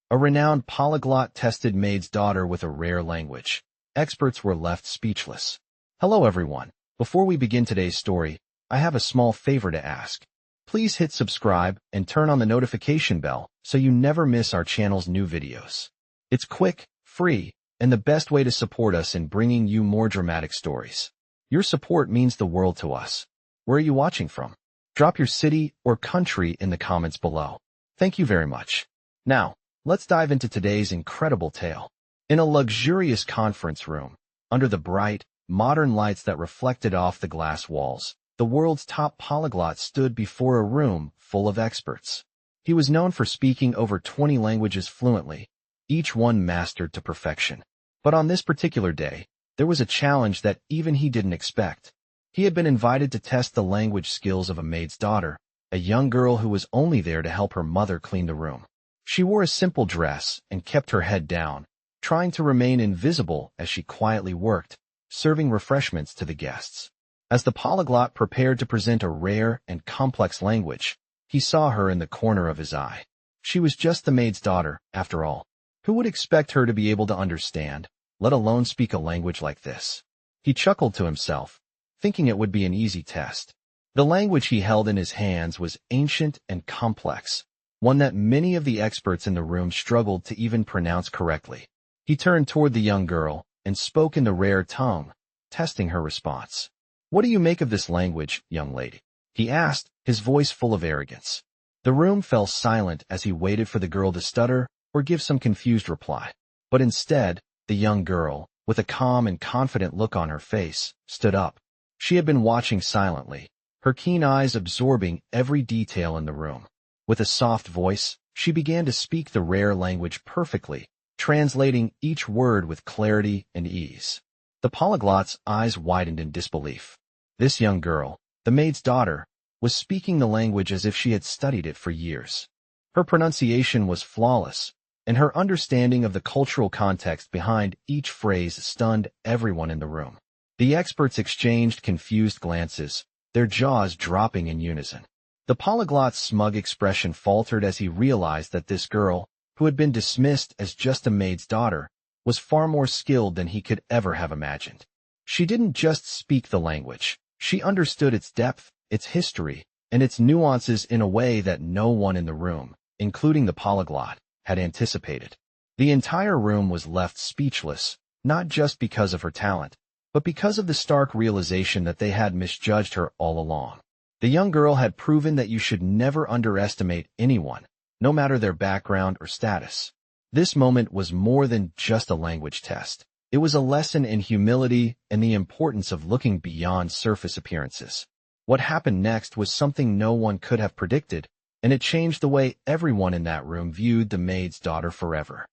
A renowned polyglot tested Maid's daughter with a rare language. Experts were left speechless. Hello everyone. Before we begin today's story, I have a small favor to ask. Please hit subscribe and turn on the notification bell so you never miss our channel's new videos. It's quick, free, and the best way to support us in bringing you more dramatic stories. Your support means the world to us. Where are you watching from? Drop your city or country in the comments below. Thank you very much. Now, let's dive into today's incredible tale. In a luxurious conference room, under the bright, modern lights that reflected off the glass walls, the world's top polyglot stood before a room full of experts. He was known for speaking over 20 languages fluently, each one mastered to perfection. But on this particular day, there was a challenge that even he didn't expect. He had been invited to test the language skills of a maid's daughter, a young girl who was only there to help her mother clean the room. She wore a simple dress and kept her head down, trying to remain invisible as she quietly worked, serving refreshments to the guests. As the polyglot prepared to present a rare and complex language, he saw her in the corner of his eye. She was just the maid's daughter, after all. Who would expect her to be able to understand, let alone speak a language like this? He chuckled to himself, thinking it would be an easy test. The language he held in his hands was ancient and complex, one that many of the experts in the room struggled to even pronounce correctly. He turned toward the young girl and spoke in the rare tongue, testing her response. "What do you make of this language, young lady?" he asked, his voice full of arrogance. The room fell silent as he waited for the girl to stutter or give some confused reply. But instead, the young girl, with a calm and confident look on her face, stood up. She had been watching silently, her keen eyes absorbing every detail in the room. With a soft voice, she began to speak the rare language perfectly, translating each word with clarity and ease. The polyglot's eyes widened in disbelief. This young girl, the maid's daughter, was speaking the language as if she had studied it for years. Her pronunciation was flawless, and her understanding of the cultural context behind each phrase stunned everyone in the room. The experts exchanged confused glances, their jaws dropping in unison. The polyglot's smug expression faltered as he realized that this girl, who had been dismissed as just a maid's daughter, was far more skilled than he could ever have imagined. She didn't just speak the language. She understood its depth, its history, and its nuances in a way that no one in the room, including the polyglot, had anticipated. The entire room was left speechless, not just because of her talent, but because of the stark realization that they had misjudged her all along. The young girl had proven that you should never underestimate anyone, no matter their background or status. This moment was more than just a language test. It was a lesson in humility and the importance of looking beyond surface appearances. What happened next was something no one could have predicted, and it changed the way everyone in that room viewed the maid's daughter forever.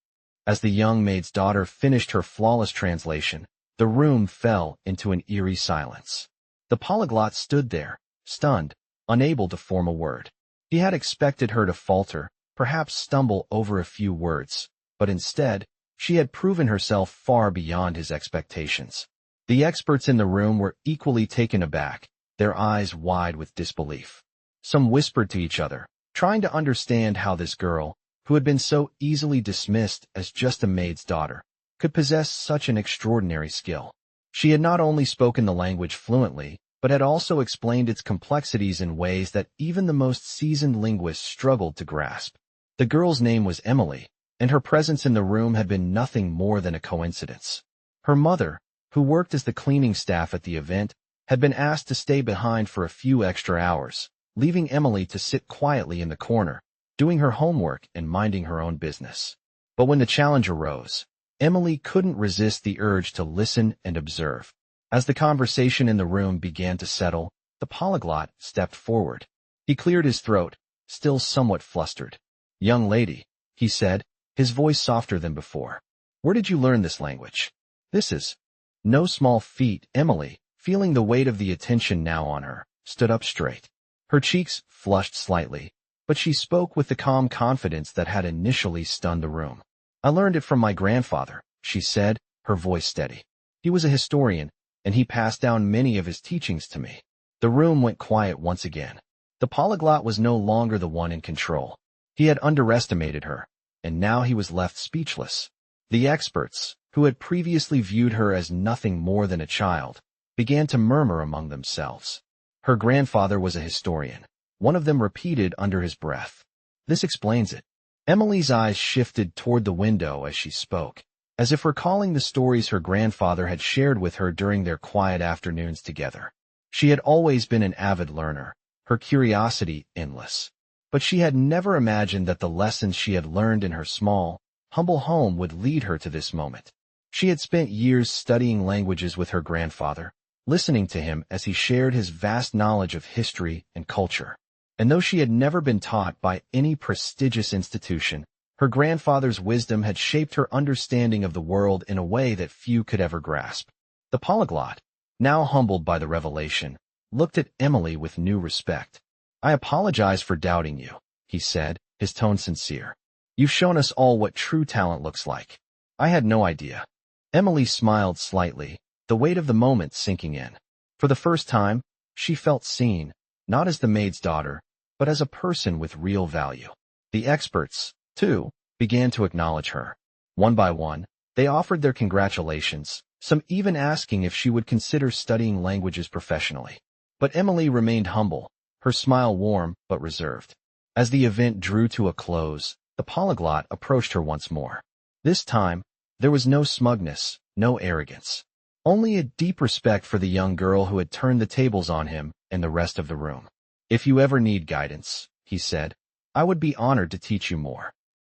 As the young maid's daughter finished her flawless translation, the room fell into an eerie silence. The polyglot stood there, stunned, unable to form a word. He had expected her to falter, perhaps stumble over a few words, but instead, she had proven herself far beyond his expectations. The experts in the room were equally taken aback, their eyes wide with disbelief. Some whispered to each other, trying to understand how this girl, who had been so easily dismissed as just a maid's daughter, could possess such an extraordinary skill. She had not only spoken the language fluently, but had also explained its complexities in ways that even the most seasoned linguists struggled to grasp. The girl's name was Emily, and her presence in the room had been nothing more than a coincidence. Her mother, who worked as the cleaning staff at the event, had been asked to stay behind for a few extra hours, leaving Emily to sit quietly in the corner, doing her homework and minding her own business. But when the challenge arose, Emily couldn't resist the urge to listen and observe. As the conversation in the room began to settle, the polyglot stepped forward. He cleared his throat, still somewhat flustered. "Young lady," he said, his voice softer than before. "Where did you learn this language? This is no small feat." Emily, feeling the weight of the attention now on her, stood up straight. Her cheeks flushed slightly, but she spoke with the calm confidence that had initially stunned the room. "I learned it from my grandfather," she said, her voice steady. "He was a historian, and he passed down many of his teachings to me." The room went quiet once again. The polyglot was no longer the one in control. He had underestimated her. and now he was left speechless. The experts, who had previously viewed her as nothing more than a child, began to murmur among themselves. Her grandfather was a historian. One of them repeated under his breath. This explains it. Emily's eyes shifted toward the window as she spoke, as if recalling the stories her grandfather had shared with her during their quiet afternoons together. She had always been an avid learner, her curiosity endless. But she had never imagined that the lessons she had learned in her small, humble home would lead her to this moment. She had spent years studying languages with her grandfather, listening to him as he shared his vast knowledge of history and culture. And though she had never been taught by any prestigious institution, her grandfather's wisdom had shaped her understanding of the world in a way that few could ever grasp. The polyglot, now humbled by the revelation, looked at Emily with new respect. "I apologize for doubting you," he said, his tone sincere. "You've shown us all what true talent looks like. I had no idea." Emily smiled slightly, the weight of the moment sinking in. For the first time, she felt seen, not as the maid's daughter, but as a person with real value. The experts, too, began to acknowledge her. One by one, they offered their congratulations, some even asking if she would consider studying languages professionally. But Emily remained humble, her smile warm but reserved. As the event drew to a close, the polyglot approached her once more. This time, there was no smugness, no arrogance. Only a deep respect for the young girl who had turned the tables on him and the rest of the room. "If you ever need guidance," he said, "I would be honored to teach you more."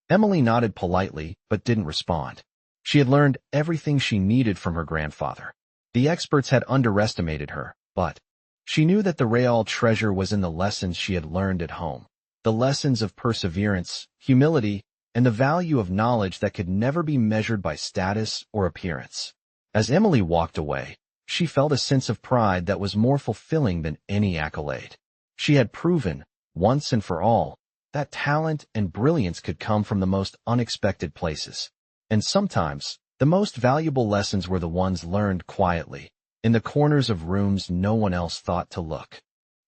Emily nodded politely but didn't respond. She had learned everything she needed from her grandfather. The experts had underestimated her, but she knew that the real treasure was in the lessons she had learned at home. The lessons of perseverance, humility, and the value of knowledge that could never be measured by status or appearance. As Emily walked away, she felt a sense of pride that was more fulfilling than any accolade. She had proven, once and for all, that talent and brilliance could come from the most unexpected places. And sometimes, the most valuable lessons were the ones learned quietly, in the corners of rooms no one else thought to look.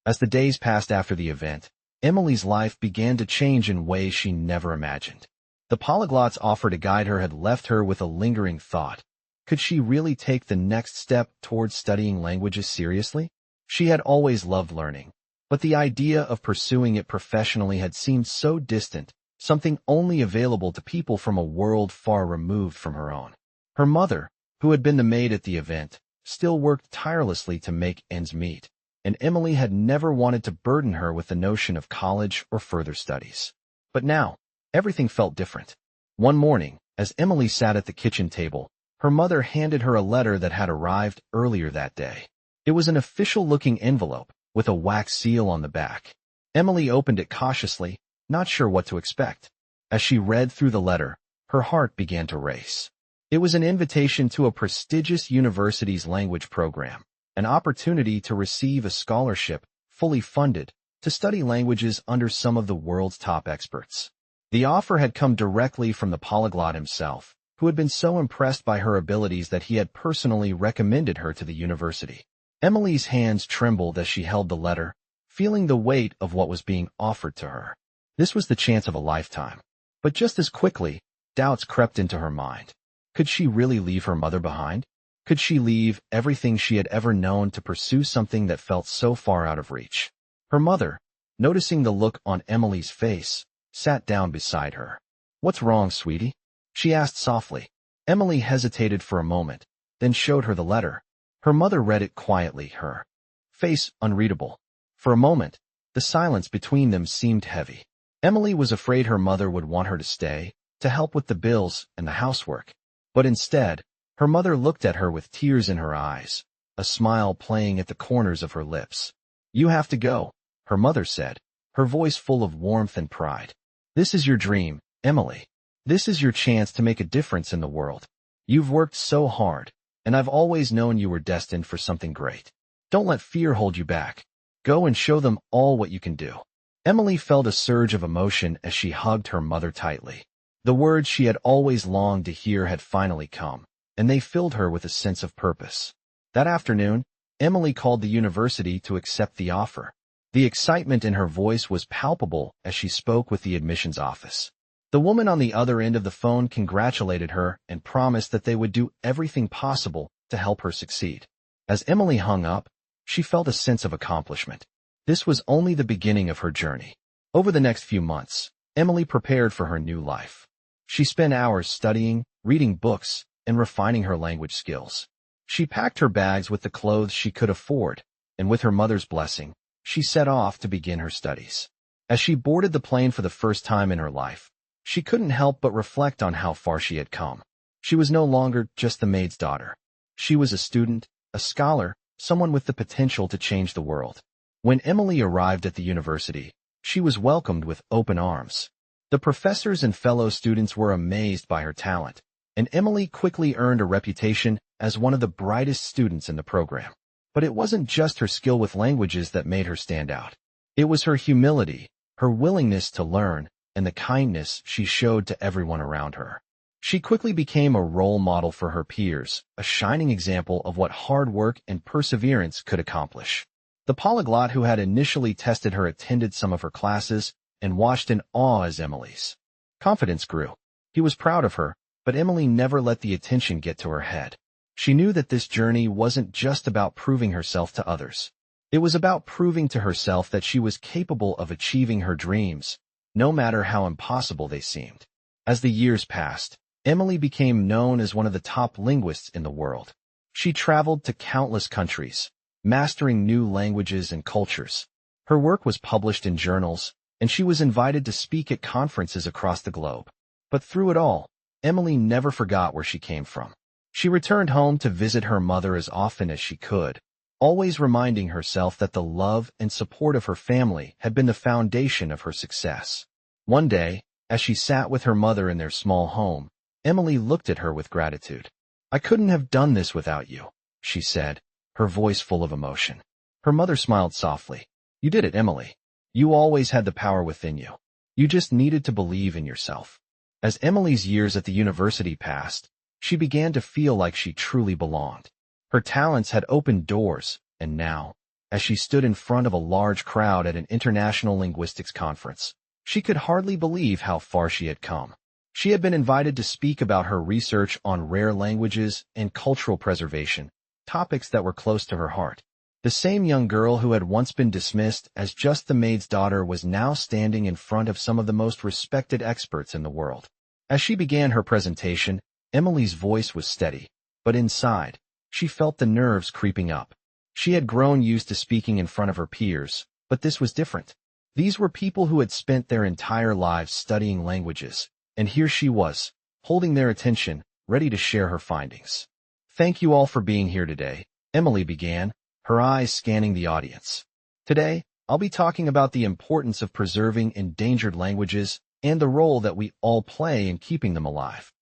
As the days passed after the event, Emily's life began to change in ways she never imagined. The polyglot's offer to guide her had left her with a lingering thought. Could she really take the next step towards studying languages seriously? She had always loved learning, but the idea of pursuing it professionally had seemed so distant, something only available to people from a world far removed from her own. Her mother, who had been the maid at the event, still worked tirelessly to make ends meet, and Emily had never wanted to burden her with the notion of college or further studies. But now, everything felt different. One morning, as Emily sat at the kitchen table, her mother handed her a letter that had arrived earlier that day. It was an official-looking envelope, with a wax seal on the back. Emily opened it cautiously, not sure what to expect. As she read through the letter, her heart began to race. It was an invitation to a prestigious university's language program, an opportunity to receive a scholarship, fully funded, to study languages under some of the world's top experts. The offer had come directly from the polyglot himself, who had been so impressed by her abilities that he had personally recommended her to the university. Emily's hands trembled as she held the letter, feeling the weight of what was being offered to her. This was the chance of a lifetime. But just as quickly, doubts crept into her mind. Could she really leave her mother behind? Could she leave everything she had ever known to pursue something that felt so far out of reach? Her mother, noticing the look on Emily's face, sat down beside her. "What's wrong, sweetie?" she asked softly. Emily hesitated for a moment, then showed her the letter. Her mother read it quietly, her face unreadable. For a moment, the silence between them seemed heavy. Emily was afraid her mother would want her to stay, to help with the bills and the housework. But instead, her mother looked at her with tears in her eyes, a smile playing at the corners of her lips. "You have to go," her mother said, her voice full of warmth and pride. "This is your dream, Emily. This is your chance to make a difference in the world. You've worked so hard, and I've always known you were destined for something great. Don't let fear hold you back. Go and show them all what you can do." Emily felt a surge of emotion as she hugged her mother tightly. The words she had always longed to hear had finally come, and they filled her with a sense of purpose. That afternoon, Emily called the university to accept the offer. The excitement in her voice was palpable as she spoke with the admissions office. The woman on the other end of the phone congratulated her and promised that they would do everything possible to help her succeed. As Emily hung up, she felt a sense of accomplishment. This was only the beginning of her journey. Over the next few months, Emily prepared for her new life. She spent hours studying, reading books, and refining her language skills. She packed her bags with the clothes she could afford, and with her mother's blessing, she set off to begin her studies. As she boarded the plane for the first time in her life, she couldn't help but reflect on how far she had come. She was no longer just the maid's daughter. She was a student, a scholar, someone with the potential to change the world. When Emily arrived at the university, she was welcomed with open arms. The professors and fellow students were amazed by her talent, and Emily quickly earned a reputation as one of the brightest students in the program. But it wasn't just her skill with languages that made her stand out. It was her humility, her willingness to learn, and the kindness she showed to everyone around her. She quickly became a role model for her peers, a shining example of what hard work and perseverance could accomplish. The polyglot who had initially tested her attended some of her classes and watched in awe as Emily's confidence grew. He was proud of her, but Emily never let the attention get to her head. She knew that this journey wasn't just about proving herself to others. It was about proving to herself that she was capable of achieving her dreams, no matter how impossible they seemed. As the years passed, Emily became known as one of the top linguists in the world. She traveled to countless countries, mastering new languages and cultures. Her work was published in journals, and she was invited to speak at conferences across the globe. But through it all, Emily never forgot where she came from. She returned home to visit her mother as often as she could, always reminding herself that the love and support of her family had been the foundation of her success. One day, as she sat with her mother in their small home, Emily looked at her with gratitude. "I couldn't have done this without you," she said, her voice full of emotion. Her mother smiled softly. "You did it, Emily. You always had the power within you. You just needed to believe in yourself." As Emily's years at the university passed, she began to feel like she truly belonged. Her talents had opened doors, and now, as she stood in front of a large crowd at an international linguistics conference, she could hardly believe how far she had come. She had been invited to speak about her research on rare languages and cultural preservation, topics that were close to her heart. The same young girl who had once been dismissed as just the maid's daughter was now standing in front of some of the most respected experts in the world. As she began her presentation, Emily's voice was steady, but inside, she felt the nerves creeping up. She had grown used to speaking in front of her peers, but this was different. These were people who had spent their entire lives studying languages, and here she was, holding their attention, ready to share her findings. "Thank you all for being here today," Emily began, her eyes scanning the audience. "Today, I'll be talking about the importance of preserving endangered languages and the role that we all play in keeping them alive."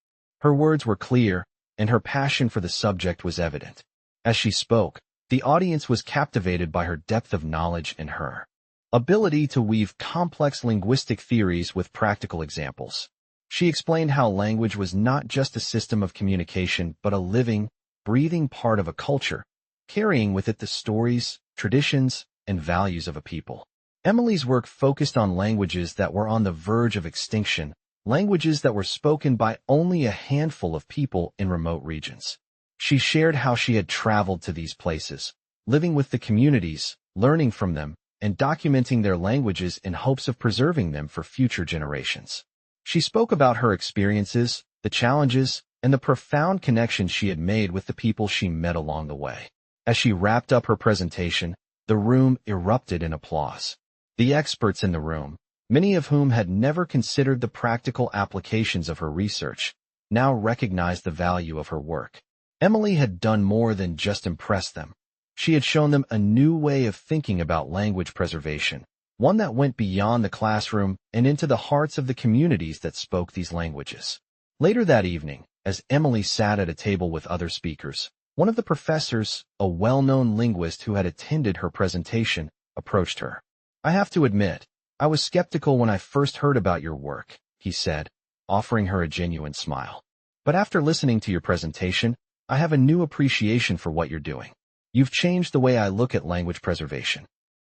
Her words were clear, and her passion for the subject was evident. As she spoke, the audience was captivated by her depth of knowledge and her ability to weave complex linguistic theories with practical examples. She explained how language was not just a system of communication but a living, breathing part of a culture, carrying with it the stories, traditions, and values of a people. Emily's work focused on languages that were on the verge of extinction, languages that were spoken by only a handful of people in remote regions. She shared how she had traveled to these places, living with the communities, learning from them, and documenting their languages in hopes of preserving them for future generations. She spoke about her experiences, the challenges, and the profound connections she had made with the people she met along the way. As she wrapped up her presentation, the room erupted in applause. The experts in the room, many of whom had never considered the practical applications of her research, now recognized the value of her work. Emily had done more than just impress them. She had shown them a new way of thinking about language preservation, one that went beyond the classroom and into the hearts of the communities that spoke these languages. Later that evening, as Emily sat at a table with other speakers, one of the professors, a well-known linguist who had attended her presentation, approached her. "I have to admit, I was skeptical when I first heard about your work," he said, offering her a genuine smile. "But after listening to your presentation, I have a new appreciation for what you're doing. You've changed the way I look at language preservation."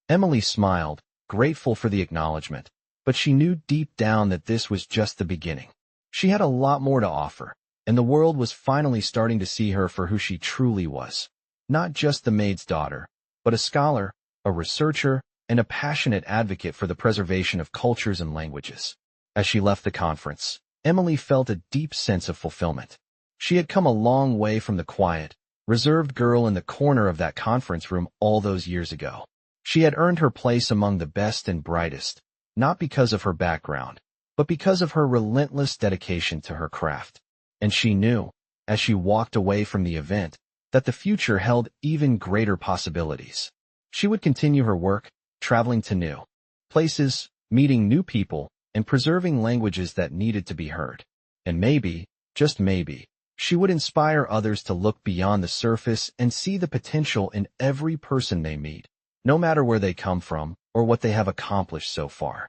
Emily smiled, grateful for the acknowledgement, but she knew deep down that this was just the beginning. She had a lot more to offer, and the world was finally starting to see her for who she truly was. Not just the maid's daughter, but a scholar, a researcher, and a passionate advocate for the preservation of cultures and languages. As she left the conference, Emily felt a deep sense of fulfillment. She had come a long way from the quiet, reserved girl in the corner of that conference room all those years ago. She had earned her place among the best and brightest, not because of her background, but because of her relentless dedication to her craft. And she knew, as she walked away from the event, that the future held even greater possibilities. She would continue her work, traveling to new places, meeting new people, and preserving languages that needed to be heard. And maybe, just maybe, she would inspire others to look beyond the surface and see the potential in every person they meet, no matter where they come from or what they have accomplished so far.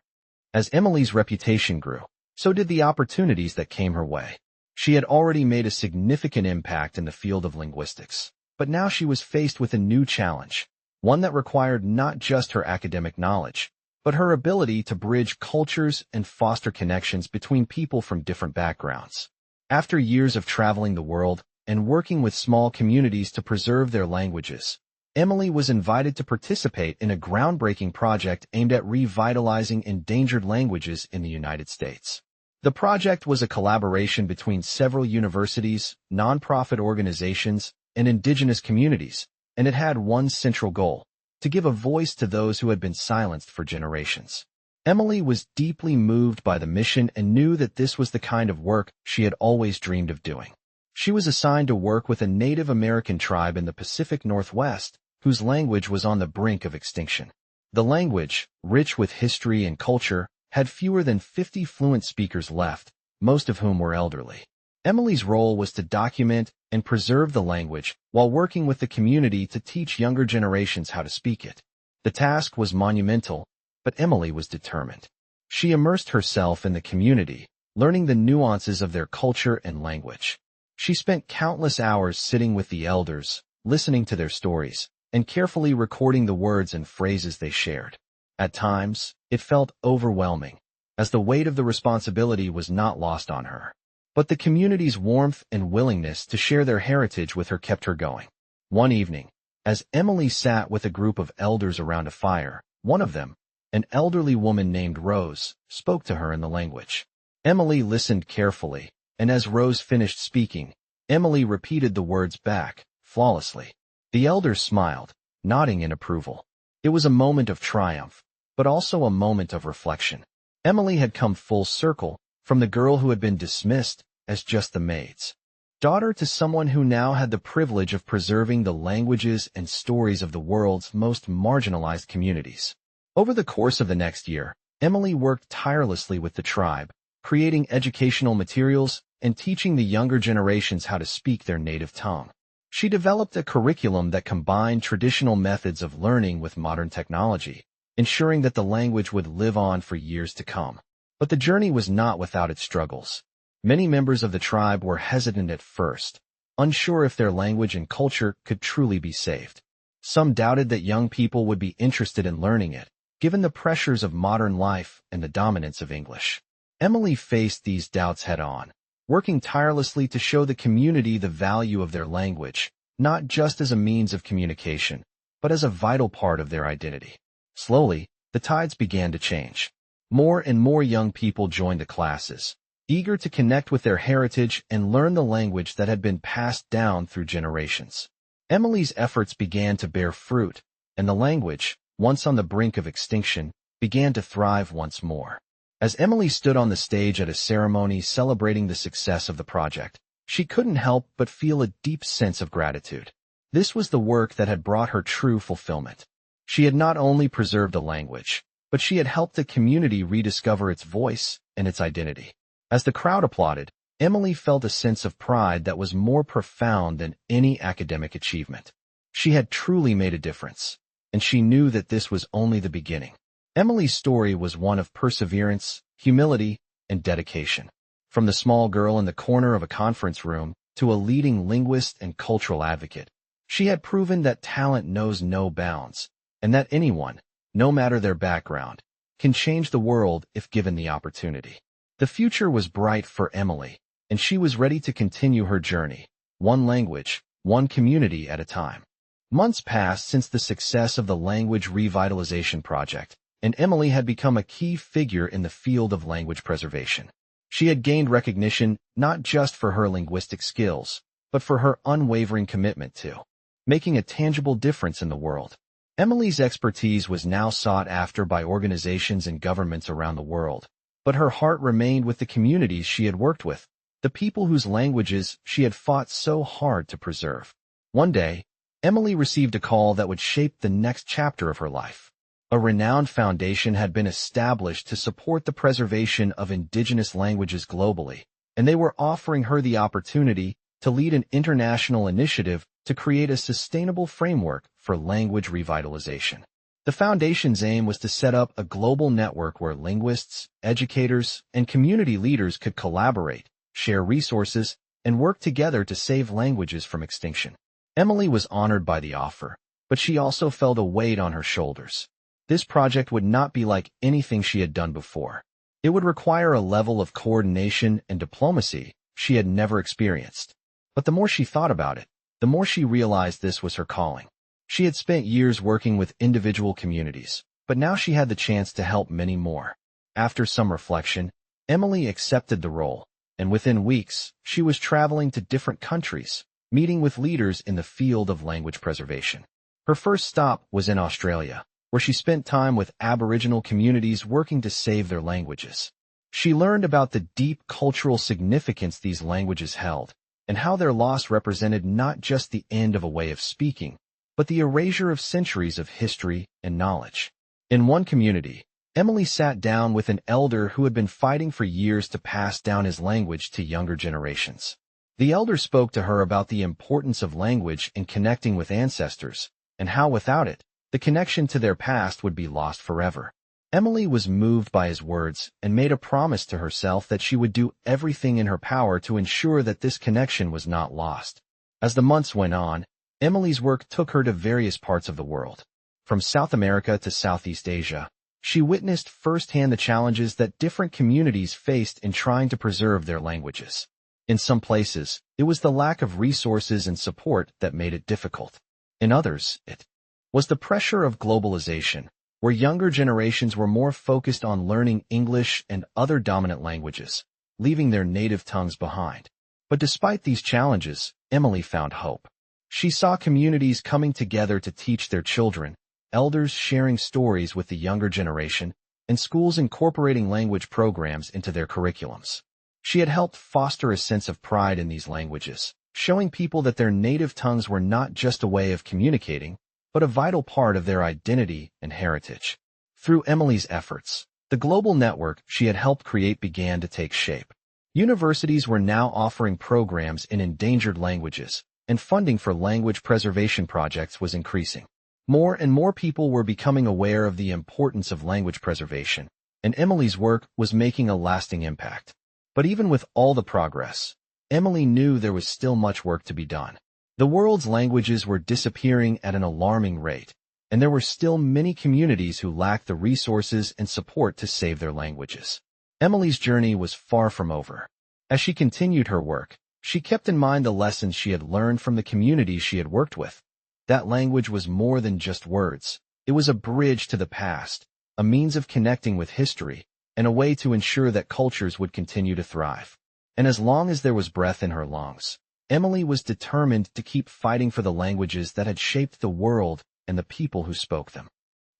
As Emily's reputation grew, so did the opportunities that came her way. She had already made a significant impact in the field of linguistics, but now she was faced with a new challenge, one that required not just her academic knowledge, but her ability to bridge cultures and foster connections between people from different backgrounds. After years of traveling the world and working with small communities to preserve their languages, Emily was invited to participate in a groundbreaking project aimed at revitalizing endangered languages in the United States. The project was a collaboration between several universities, nonprofit organizations, and indigenous communities, and it had one central goal: to give a voice to those who had been silenced for generations. Emily was deeply moved by the mission and knew that this was the kind of work she had always dreamed of doing. She was assigned to work with a Native American tribe in the Pacific Northwest, whose language was on the brink of extinction. The language, rich with history and culture, had fewer than 50 fluent speakers left, most of whom were elderly. Emily's role was to document and preserve the language while working with the community to teach younger generations how to speak it. The task was monumental, but Emily was determined. She immersed herself in the community, learning the nuances of their culture and language. She spent countless hours sitting with the elders, listening to their stories, and carefully recording the words and phrases they shared. At times, it felt overwhelming, as the weight of the responsibility was not lost on her. But the community's warmth and willingness to share their heritage with her kept her going. One evening, as Emily sat with a group of elders around a fire, one of them, an elderly woman named Rose, spoke to her in the language. Emily listened carefully, and as Rose finished speaking, Emily repeated the words back, flawlessly. The elders smiled, nodding in approval. It was a moment of triumph, but also a moment of reflection. Emily had come full circle, from the girl who had been dismissed as just the maid's daughter to someone who now had the privilege of preserving the languages and stories of the world's most marginalized communities. Over the course of the next year, Emily worked tirelessly with the tribe, creating educational materials and teaching the younger generations how to speak their native tongue. She developed a curriculum that combined traditional methods of learning with modern technology, ensuring that the language would live on for years to come. But the journey was not without its struggles. Many members of the tribe were hesitant at first, unsure if their language and culture could truly be saved. Some doubted that young people would be interested in learning it, given the pressures of modern life and the dominance of English. Emily faced these doubts head-on, working tirelessly to show the community the value of their language, not just as a means of communication, but as a vital part of their identity. Slowly, the tides began to change. More and more young people joined the classes, eager to connect with their heritage and learn the language that had been passed down through generations. Emily's efforts began to bear fruit, and the language, once on the brink of extinction, began to thrive once more. As Emily stood on the stage at a ceremony celebrating the success of the project, she couldn't help but feel a deep sense of gratitude. This was the work that had brought her true fulfillment. She had not only preserved a language, but she had helped the community rediscover its voice and its identity. As the crowd applauded, Emily felt a sense of pride that was more profound than any academic achievement. She had truly made a difference, and she knew that this was only the beginning. Emily's story was one of perseverance, humility, and dedication. From the small girl in the corner of a conference room to a leading linguist and cultural advocate, she had proven that talent knows no bounds, and that anyone, no matter their background, can change the world if given the opportunity. The future was bright for Emily, and she was ready to continue her journey, one language, one community at a time. Months passed since the success of the Language Revitalization Project, and Emily had become a key figure in the field of language preservation. She had gained recognition not just for her linguistic skills, but for her unwavering commitment to making a tangible difference in the world. Emily's expertise was now sought after by organizations and governments around the world, but her heart remained with the communities she had worked with, the people whose languages she had fought so hard to preserve. One day, Emily received a call that would shape the next chapter of her life. A renowned foundation had been established to support the preservation of indigenous languages globally, and they were offering her the opportunity to lead an international initiative to create a sustainable framework for language revitalization. The foundation's aim was to set up a global network where linguists, educators, and community leaders could collaborate, share resources, and work together to save languages from extinction. Emily was honored by the offer, but she also felt a weight on her shoulders. This project would not be like anything she had done before. It would require a level of coordination and diplomacy she had never experienced. But the more she thought about it, the more she realized this was her calling. She had spent years working with individual communities, but now she had the chance to help many more. After some reflection, Emily accepted the role, and within weeks, she was traveling to different countries, meeting with leaders in the field of language preservation. Her first stop was in Australia, where she spent time with Aboriginal communities working to save their languages. She learned about the deep cultural significance these languages held, and how their loss represented not just the end of a way of speaking, but the erasure of centuries of history and knowledge. In one community, Emily sat down with an elder who had been fighting for years to pass down his language to younger generations. The elder spoke to her about the importance of language in connecting with ancestors, and how without it, the connection to their past would be lost forever. Emily was moved by his words and made a promise to herself that she would do everything in her power to ensure that this connection was not lost. As the months went on, Emily's work took her to various parts of the world. From South America to Southeast Asia, she witnessed firsthand the challenges that different communities faced in trying to preserve their languages. In some places, it was the lack of resources and support that made it difficult. In others, it was the pressure of globalization, where younger generations were more focused on learning English and other dominant languages, leaving their native tongues behind. But despite these challenges, Emily found hope. She saw communities coming together to teach their children, elders sharing stories with the younger generation, and schools incorporating language programs into their curriculums. She had helped foster a sense of pride in these languages, showing people that their native tongues were not just a way of communicating, but a vital part of their identity and heritage. Through Emily's efforts, the global network she had helped create began to take shape. Universities were now offering programs in endangered languages, and funding for language preservation projects was increasing. More and more people were becoming aware of the importance of language preservation, and Emily's work was making a lasting impact. But even with all the progress, Emily knew there was still much work to be done. The world's languages were disappearing at an alarming rate, and there were still many communities who lacked the resources and support to save their languages. Emily's journey was far from over. As she continued her work, she kept in mind the lessons she had learned from the communities she had worked with. That language was more than just words. It was a bridge to the past, a means of connecting with history, and a way to ensure that cultures would continue to thrive. And as long as there was breath in her lungs, Emily was determined to keep fighting for the languages that had shaped the world and the people who spoke them.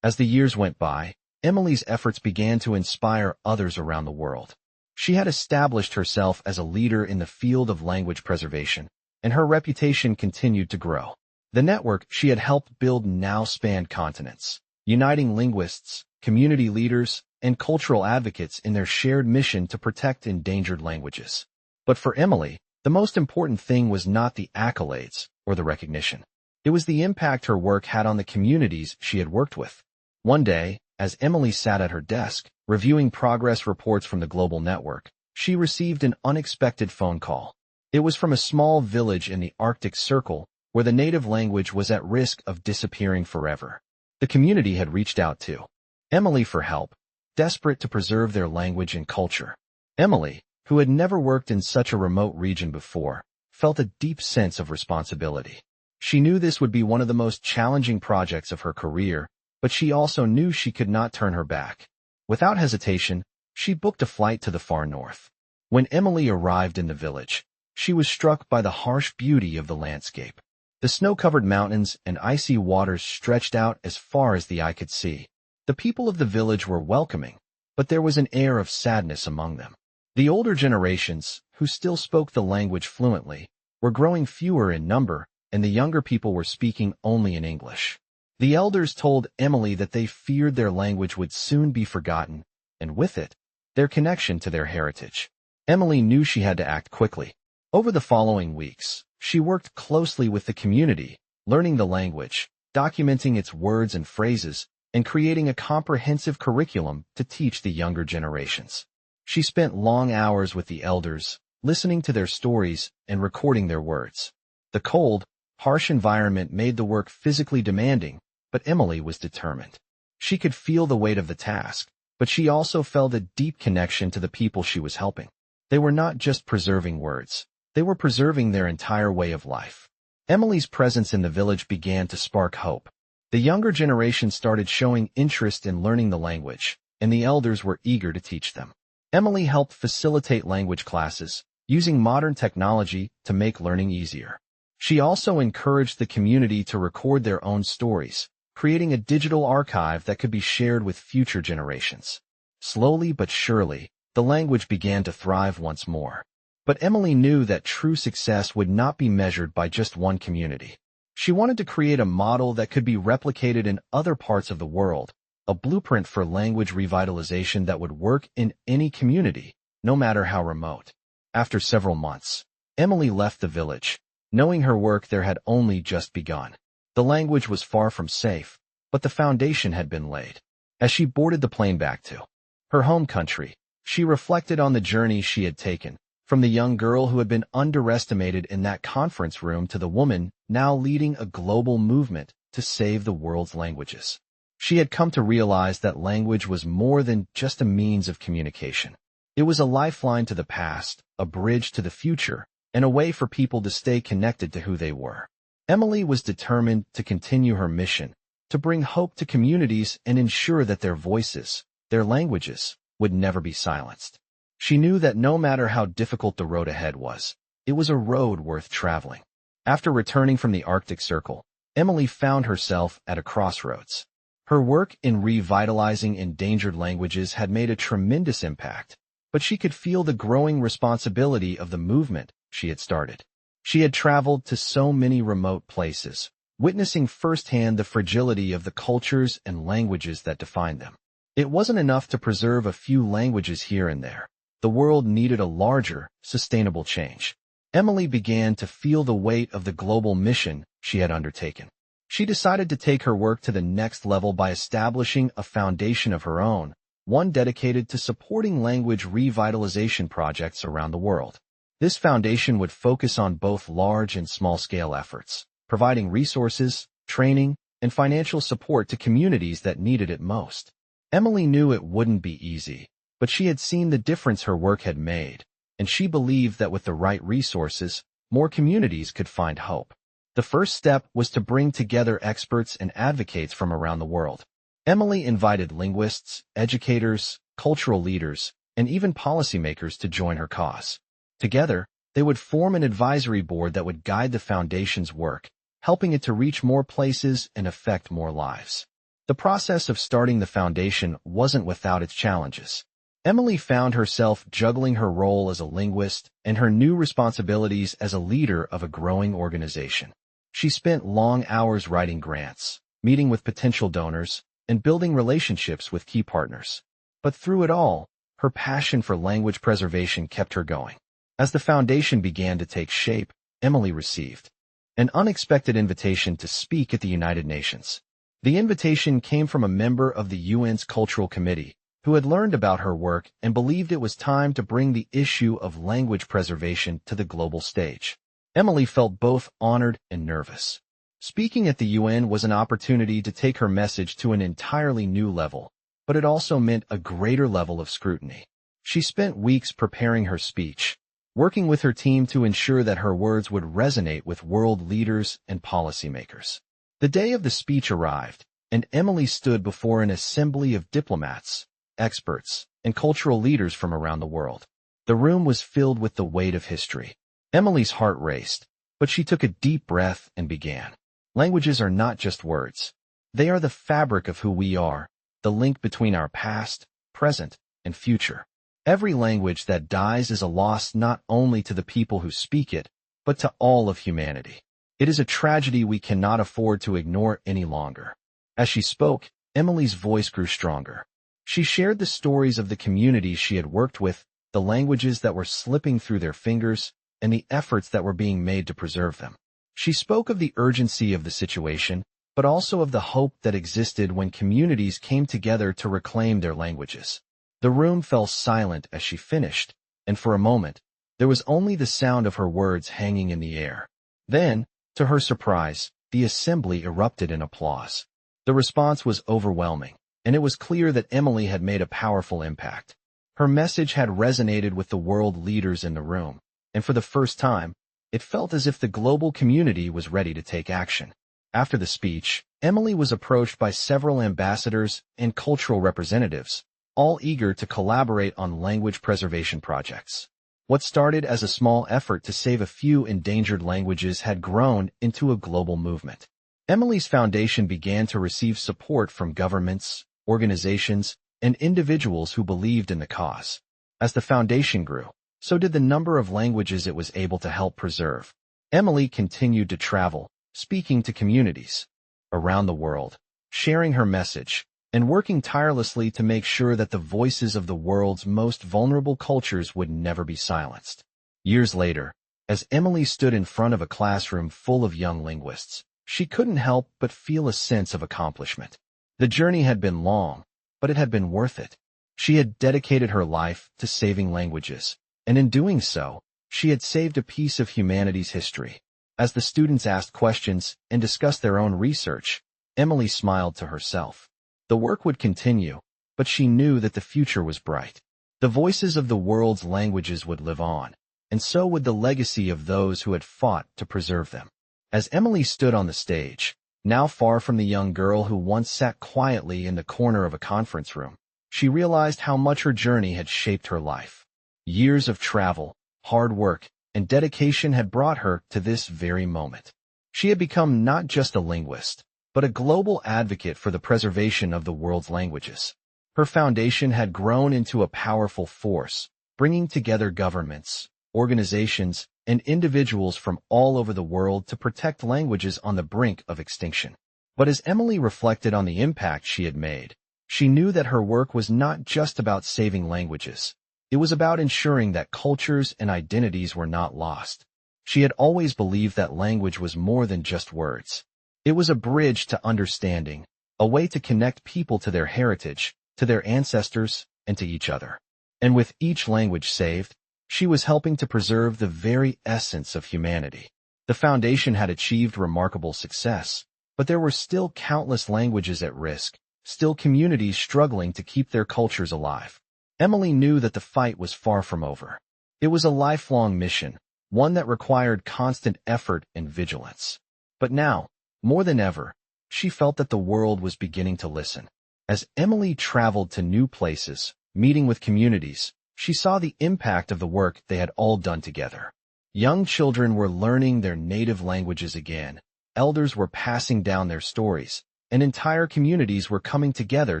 As the years went by, Emily's efforts began to inspire others around the world. She had established herself as a leader in the field of language preservation, and her reputation continued to grow. The network she had helped build now spanned continents, uniting linguists, community leaders, and cultural advocates in their shared mission to protect endangered languages. But for Emily, the most important thing was not the accolades or the recognition. It was the impact her work had on the communities she had worked with. One day, as Emily sat at her desk, reviewing progress reports from the global network, she received an unexpected phone call. It was from a small village in the Arctic Circle, where the native language was at risk of disappearing forever. The community had reached out to Emily for help, desperate to preserve their language and culture. Emily, who had never worked in such a remote region before, felt a deep sense of responsibility. She knew this would be one of the most challenging projects of her career, but she also knew she could not turn her back. Without hesitation, she booked a flight to the far north. When Emily arrived in the village, she was struck by the harsh beauty of the landscape. The snow-covered mountains and icy waters stretched out as far as the eye could see. The people of the village were welcoming, but there was an air of sadness among them. The older generations, who still spoke the language fluently, were growing fewer in number, and the younger people were speaking only in English. The elders told Emily that they feared their language would soon be forgotten, and with it, their connection to their heritage. Emily knew she had to act quickly. Over the following weeks, she worked closely with the community, learning the language, documenting its words and phrases, and creating a comprehensive curriculum to teach the younger generations. She spent long hours with the elders, listening to their stories and recording their words. The cold, harsh environment made the work physically demanding, but Emily was determined. She could feel the weight of the task, but she also felt a deep connection to the people she was helping. They were not just preserving words. They were preserving their entire way of life. Emily's presence in the village began to spark hope. The younger generation started showing interest in learning the language, and the elders were eager to teach them. Emily helped facilitate language classes, using modern technology to make learning easier. She also encouraged the community to record their own stories, creating a digital archive that could be shared with future generations. Slowly but surely, the language began to thrive once more. But Emily knew that true success would not be measured by just one community. She wanted to create a model that could be replicated in other parts of the world, a blueprint for language revitalization that would work in any community, no matter how remote. After several months, Emily left the village, knowing her work there had only just begun. The language was far from safe, but the foundation had been laid. As she boarded the plane back to her home country, she reflected on the journey she had taken, from the young girl who had been underestimated in that conference room to the woman now leading a global movement to save the world's languages. She had come to realize that language was more than just a means of communication. It was a lifeline to the past, a bridge to the future, and a way for people to stay connected to who they were. Emily was determined to continue her mission, to bring hope to communities and ensure that their voices, their languages, would never be silenced. She knew that no matter how difficult the road ahead was, it was a road worth traveling. After returning from the Arctic Circle, Emily found herself at a crossroads. Her work in revitalizing endangered languages had made a tremendous impact, but she could feel the growing responsibility of the movement she had started. She had traveled to so many remote places, witnessing firsthand the fragility of the cultures and languages that defined them. It wasn't enough to preserve a few languages here and there. The world needed a larger, sustainable change. Emily began to feel the weight of the global mission she had undertaken. She decided to take her work to the next level by establishing a foundation of her own, one dedicated to supporting language revitalization projects around the world. This foundation would focus on both large and small-scale efforts, providing resources, training, and financial support to communities that needed it most. Emily knew it wouldn't be easy, but she had seen the difference her work had made, and she believed that with the right resources, more communities could find hope. The first step was to bring together experts and advocates from around the world. Emily invited linguists, educators, cultural leaders, and even policymakers to join her cause. Together, they would form an advisory board that would guide the foundation's work, helping it to reach more places and affect more lives. The process of starting the foundation wasn't without its challenges. Emily found herself juggling her role as a linguist and her new responsibilities as a leader of a growing organization. She spent long hours writing grants, meeting with potential donors, and building relationships with key partners. But through it all, her passion for language preservation kept her going. As the foundation began to take shape, Emily received an unexpected invitation to speak at the United Nations. The invitation came from a member of the UN's Cultural Committee, who had learned about her work and believed it was time to bring the issue of language preservation to the global stage. Emily felt both honored and nervous. Speaking at the UN was an opportunity to take her message to an entirely new level, but it also meant a greater level of scrutiny. She spent weeks preparing her speech, working with her team to ensure that her words would resonate with world leaders and policymakers. The day of the speech arrived, and Emily stood before an assembly of diplomats, experts, and cultural leaders from around the world. The room was filled with the weight of history. Emily's heart raced, but she took a deep breath and began. Languages are not just words. They are the fabric of who we are, the link between our past, present, and future. Every language that dies is a loss not only to the people who speak it, but to all of humanity. It is a tragedy we cannot afford to ignore any longer. As she spoke, Emily's voice grew stronger. She shared the stories of the communities she had worked with, the languages that were slipping through their fingers, and the efforts that were being made to preserve them. She spoke of the urgency of the situation, but also of the hope that existed when communities came together to reclaim their languages. The room fell silent as she finished, and for a moment, there was only the sound of her words hanging in the air. Then, to her surprise, the assembly erupted in applause. The response was overwhelming, and it was clear that Emily had made a powerful impact. Her message had resonated with the world leaders in the room, and for the first time, it felt as if the global community was ready to take action. After the speech, Emily was approached by several ambassadors and cultural representatives, all eager to collaborate on language preservation projects. What started as a small effort to save a few endangered languages had grown into a global movement. Emily's foundation began to receive support from governments, organizations, and individuals who believed in the cause. As the foundation grew, so did the number of languages it was able to help preserve. Emily continued to travel, speaking to communities around the world, sharing her message, and working tirelessly to make sure that the voices of the world's most vulnerable cultures would never be silenced. Years later, as Emily stood in front of a classroom full of young linguists, she couldn't help but feel a sense of accomplishment. The journey had been long, but it had been worth it. She had dedicated her life to saving languages, and in doing so, she had saved a piece of humanity's history. As the students asked questions and discussed their own research, Emily smiled to herself. The work would continue, but she knew that the future was bright. The voices of the world's languages would live on, and so would the legacy of those who had fought to preserve them. As Emily stood on the stage, now far from the young girl who once sat quietly in the corner of a conference room, she realized how much her journey had shaped her life. Years of travel, hard work, and dedication had brought her to this very moment. She had become not just a linguist, but a global advocate for the preservation of the world's languages. Her foundation had grown into a powerful force, bringing together governments, organizations, and individuals from all over the world to protect languages on the brink of extinction. But as Emily reflected on the impact she had made, she knew that her work was not just about saving languages. It was about ensuring that cultures and identities were not lost. She had always believed that language was more than just words. It was a bridge to understanding, a way to connect people to their heritage, to their ancestors, and to each other. And with each language saved, she was helping to preserve the very essence of humanity. The foundation had achieved remarkable success, but there were still countless languages at risk, still communities struggling to keep their cultures alive. Emily knew that the fight was far from over. It was a lifelong mission, one that required constant effort and vigilance. But now, more than ever, she felt that the world was beginning to listen. As Emily traveled to new places, meeting with communities, she saw the impact of the work they had all done together. Young children were learning their native languages again, elders were passing down their stories, and entire communities were coming together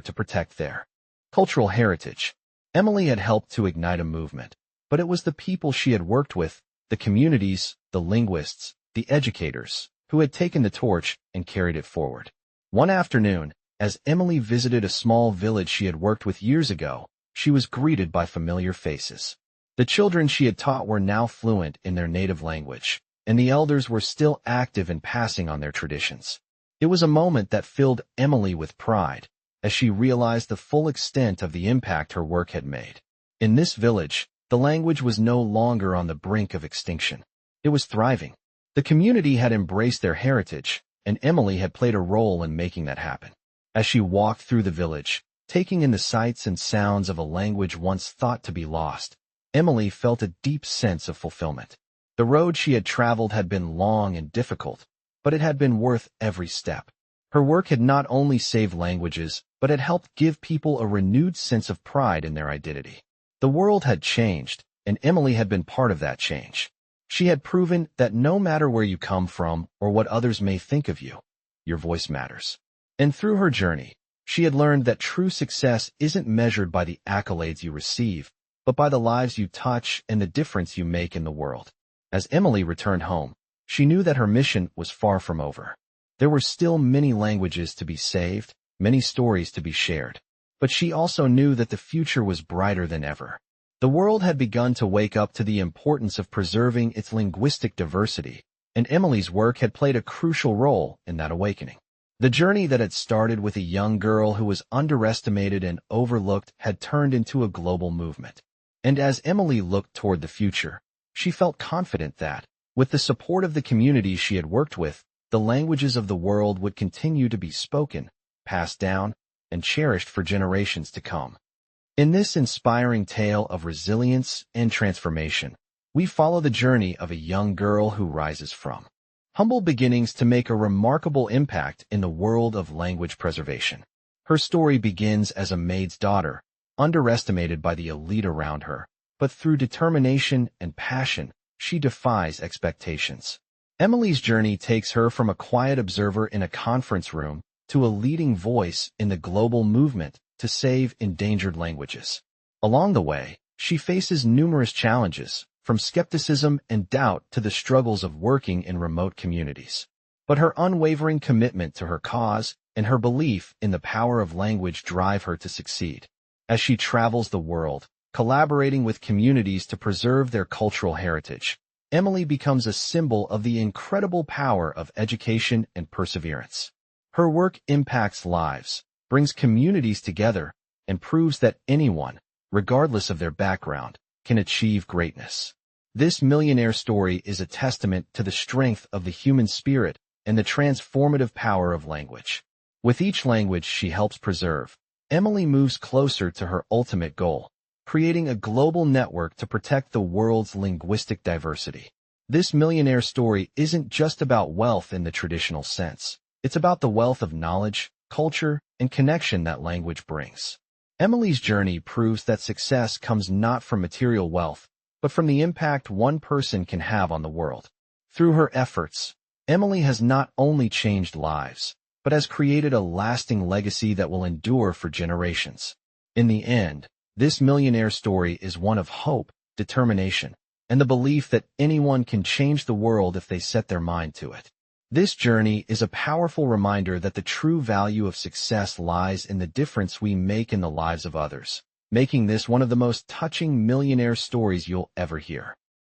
to protect their cultural heritage. Emily had helped to ignite a movement, but it was the people she had worked with, the communities, the linguists, the educators, who had taken the torch and carried it forward. One afternoon, as Emily visited a small village she had worked with years ago, she was greeted by familiar faces. The children she had taught were now fluent in their native language, and the elders were still active in passing on their traditions. It was a moment that filled Emily with pride, as she realized the full extent of the impact her work had made. In this village, the language was no longer on the brink of extinction. It was thriving. The community had embraced their heritage, and Emily had played a role in making that happen. As she walked through the village, Taking in the sights and sounds of a language once thought to be lost, Emily felt a deep sense of fulfillment. The road she had traveled had been long and difficult, but it had been worth every step. Her work had not only saved languages, but had helped give people a renewed sense of pride in their identity. The world had changed, and Emily had been part of that change. She had proven that no matter where you come from or what others may think of you, your voice matters. And through her journey, she had learned that true success isn't measured by the accolades you receive, but by the lives you touch and the difference you make in the world. As Emily returned home, she knew that her mission was far from over. There were still many languages to be saved, many stories to be shared, but she also knew that the future was brighter than ever. The world had begun to wake up to the importance of preserving its linguistic diversity, and Emily's work had played a crucial role in that awakening. The journey that had started with a young girl who was underestimated and overlooked had turned into a global movement. And as Emily looked toward the future, she felt confident that, with the support of the communities she had worked with, the languages of the world would continue to be spoken, passed down, and cherished for generations to come. In this inspiring tale of resilience and transformation, we follow the journey of a young girl who rises from humble beginnings to make a remarkable impact in the world of language preservation. Her story begins as a maid's daughter, underestimated by the elite around her, but through determination and passion, she defies expectations. Emily's journey takes her from a quiet observer in a conference room to a leading voice in the global movement to save endangered languages. Along the way, she faces numerous challenges, from skepticism and doubt to the struggles of working in remote communities. But her unwavering commitment to her cause and her belief in the power of language drive her to succeed. As she travels the world, collaborating with communities to preserve their cultural heritage, Emily becomes a symbol of the incredible power of education and perseverance. Her work impacts lives, brings communities together, and proves that anyone, regardless of their background, can achieve greatness. This millionaire story is a testament to the strength of the human spirit and the transformative power of language. With each language she helps preserve, Emily moves closer to her ultimate goal, creating a global network to protect the world's linguistic diversity. This millionaire story isn't just about wealth in the traditional sense. It's about the wealth of knowledge, culture, and connection that language brings. Emily's journey proves that success comes not from material wealth, but from the impact one person can have on the world. Through her efforts, Emily has not only changed lives, but has created a lasting legacy that will endure for generations. In the end, this millionaire story is one of hope, determination, and the belief that anyone can change the world if they set their mind to it. This journey is a powerful reminder that the true value of success lies in the difference we make in the lives of others, making this one of the most touching millionaire stories you'll ever hear.